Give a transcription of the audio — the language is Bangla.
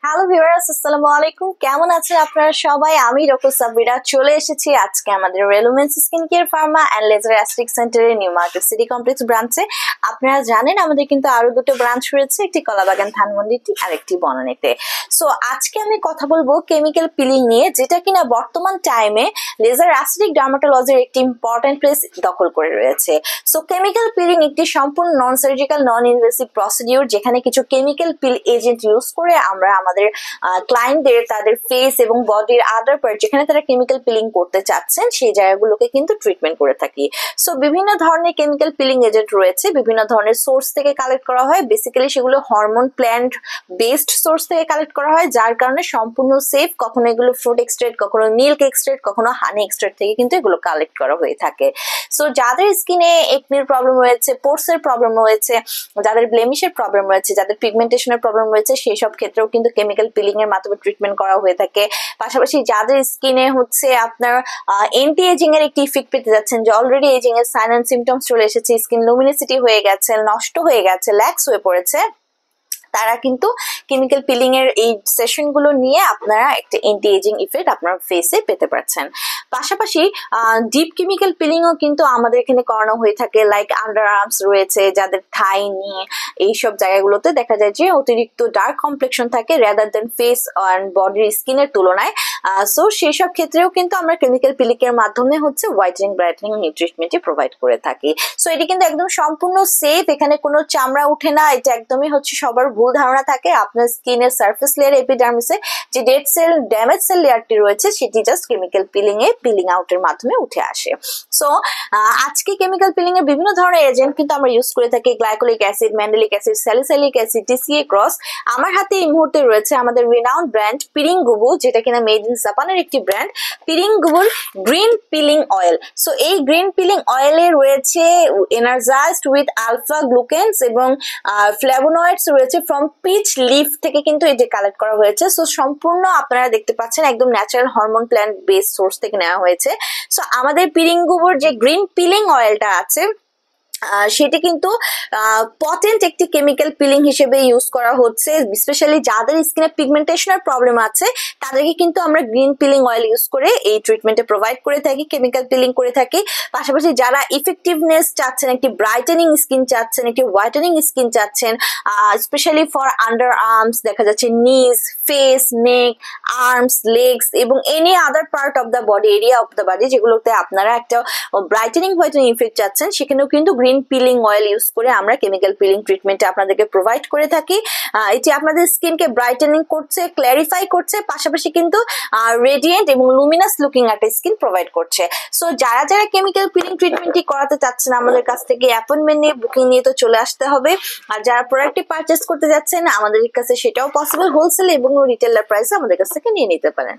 হ্যালো ভিউয়ার্স, আসসালামু আলাইকুম। কেমন আছেন আপনারা সবাই? আমি ডক্টর সাবিরা চলে এসেছি আজকে আমাদের রেলুমেন্স skin care pharma and laser aesthetic সেন্টারের নিউ মার্কেট সিটি কমপ্লেক্স ব্রাঞ্চে। আপনারা জানেন আমাদের কিন্তু আরো দুটো ব্রাঞ্চ রয়েছে, একটি কলাবাগান ধানমন্ডিতে আর একটি বনানীতে। সো আজকে আমি কথা বলবো কেমিক্যাল পিলিং নিয়ে, যেটা কিনা বর্তমান টাইমে লেজার অ্যাস্টিক ডার্মাটোলজির একটি ইম্পর্টেন্ট প্লেস দখল করে রয়েছে। সো কেমিক্যাল পিলিং একটি সম্পূর্ণ non surgical non invasive procedure, যেখানে কিছু কেমিক্যাল পিল এজেন্ট ইউজ করে আমরা আমাদের ক্লায়েন্টদের তাদের ফেস এবং বডির আদার পার্ট যেখানে তারা কেমিক্যাল পিলিং করতে চাচ্ছেন সেই জায়গাগুলোকে কিন্তু ট্রিটমেন্ট করে থাকি। সো বিভিন্ন ধরনের কেমিক্যাল পিলিং এজেন্ট রয়েছে, বিভিন্ন ধরনের সোর্স থেকে কালেক্ট করা হয়। বেসিক্যালি সেগুলো হরমোন প্ল্যান্ট বেসড সোর্স থেকে কালেক্ট করা হয়, যার কারণে সম্পূর্ণ সেফ। কখনো এগুলো ফ্রুট এক্সট্রেক্ট, কখনো মিল্ক এক্সট্রেক্ট, কখনো হানি এক্সট্রেক্ট থেকে কিন্তু এগুলো কালেক্ট করা হয়ে থাকে। সো যাদের স্কিনে একনির প্রবলেম রয়েছে, পোর্সের প্রবলেম রয়েছে, যাদের ব্লেমিশের প্রবলেম রয়েছে, যাদের পিগমেন্টেশনের প্রবলেম রয়েছে, সেই সব ক্ষেত্রেও কিন্তু কেমিক্যাল পিলিং এর মাধ্যমে ট্রিটমেন্ট করা হয়ে থাকে। পাশাপাশি যাদের স্কিনে হচ্ছে আপনার এন্টি এজিং এর একটি ইফেক্ট পেতে যাচ্ছেন, যে অলরেডি এজিং এর সাইন এন্ড সিমটমস চলে এসেছে, স্কিন লুমিনিসিটি হয়ে গেছে, নষ্ট হয়ে গেছে, ল্যাক্স হয়ে পড়েছে, তারা কিন্তু কেমিক্যাল পিলিং এর এই সেশন গুলো নিয়ে আপনারা একটা এন্টি এজিং ইফেক্ট আপনার ফেসে পেতে পারছেন। পাশাপাশি ডিপ কেমিক্যাল পিলিং ও কিন্তু আমাদের এখানে করানো হয়ে থাকে, লাইক আন্ডার আর্মস রয়েছে, যাদের থাই নিয়ে এইসব জায়গাগুলোতে দেখা যায় যে অতিরিক্ত ডার্ক কমপ্লেকশন থাকে রাদার দেন ফেস অ্যান্ড বডির স্কিনের তুলনায়। সো সেই সব ক্ষেত্রেও কিন্তু আমরা কেমিক্যাল পিলিং এর মাধ্যমে হচ্ছে হোয়াইটেনিং ব্রাইটেনিং ট্রিটমেন্টই প্রোভাইড করে থাকি। সো এটি কিন্তু একদম সম্পূর্ণ সেফ, এখানে কোনো চামড়া উঠে না। এটা একদমই হচ্ছে সবার ভুল ধারণা থাকে আপনার স্কিনের সারফেস লেয়ার এপিডার্মিসে যে ডেড সেল ড্যামেজ সেল লেয়ারটি রয়েছে সেটি জাস্ট কেমিক্যাল পিলিং এ পিলিং আউটের মাধ্যমে উঠে আসে। সো আজকে কেমিক্যাল পিলিং এর বিভিন্ন ধরনের এজেন্ট কিন্তু আমরা ইউজ করে থাকি, glycolic acid, mandelic acid, salicylic acid, TCA cross. আমার হাতে এই মুহূর্তে রয়েছে আমাদের রিনাউন্ড ব্র্যান্ড পিরিং গুবু, যেটা কিনা মেড ইন জাপানের একটি ব্র্যান্ড, পিরিং গুবুর গ্রিন পিলিং অয়েল। সো এই গ্রিন পিলিং অয়েলে রয়েছে এনার্জাইজড উইথ আলফা গ্লুকেন্স এবং ফ্লেভোনয়েডস রয়েছে ফ্রম পিচ লিফ থেকে কিন্তু এটি কালেক্ট করা হয়েছে। সো সম্পূর্ণ আপনারা দেখতে পাচ্ছেন একদম natural hormone plant base source থেকে নেওয়া হয়েছে। সো আমাদের পিরিং গুবুর যে গ্রিন পিলিং অয়েলটা আছে সেটি কিন্তু পটেন্ট একটি কেমিক্যাল পিলিং হিসেবে ইউজ করা হচ্ছে। স্পেশালি যাদের স্কিনে পিগমেন্টেশনের প্রবলেম আছে তাদেরকে কিন্তু আমরা গ্রিন পিলিং অয়েল ইউজ করে এই ট্রিটমেন্টে প্রোভাইড করে থাকি, কেমিক্যাল পিলিং করে থাকি। পাশাপাশি যারা ইফেক্টিভনেস চাচ্ছেন, একটি ব্রাইটেনিং স্কিন চাচ্ছেন, একটি হোয়াইটেনিং স্কিন চাচ্ছেন, স্পেশালি ফর আন্ডার আর্মস, দেখা যাচ্ছে নিজ, ফেস, নেক, আর্মস, লেগস এবং any other part of the body, area of the body যেগুলোতে আপনারা একটা ব্রাইটেনিং হোয়াইটেনিং ইফেক্ট চাচ্ছেন, সেখানেও কিন্তু গ্রিন পিলিং অয়েল ইউজ করে আমরা কেমিক্যাল পিলিং ট্রিটমেন্টে আপনাদেরকে প্রোভাইড করে থাকি। এটি আপনাদের স্কিনকে ব্রাইটেনিং করছে, ক্ল্যারিফাই করছে, পাশাপাশি কিন্তু রেডিয়েন্ট এবং লুমিনাস লুকিং একটা স্কিন প্রোভাইড করছে। সো যারা যারা কেমিক্যাল পিলিং ট্রিটমেন্টটি করাতে চাচ্ছেন আমাদের কাছ থেকে অ্যাপয়েন্টমেন্ট নিয়ে বুকিং নিয়ে তো চলে আসতে হবে। আর যারা প্রোডাক্টটি পারচেস করতে যাচ্ছেন আমাদের কাছে সেটাও পসিবল, হোলসেল এবং রিটেলার প্রাইসে আমাদের কাছ থেকে নিয়ে নিতে পারেন।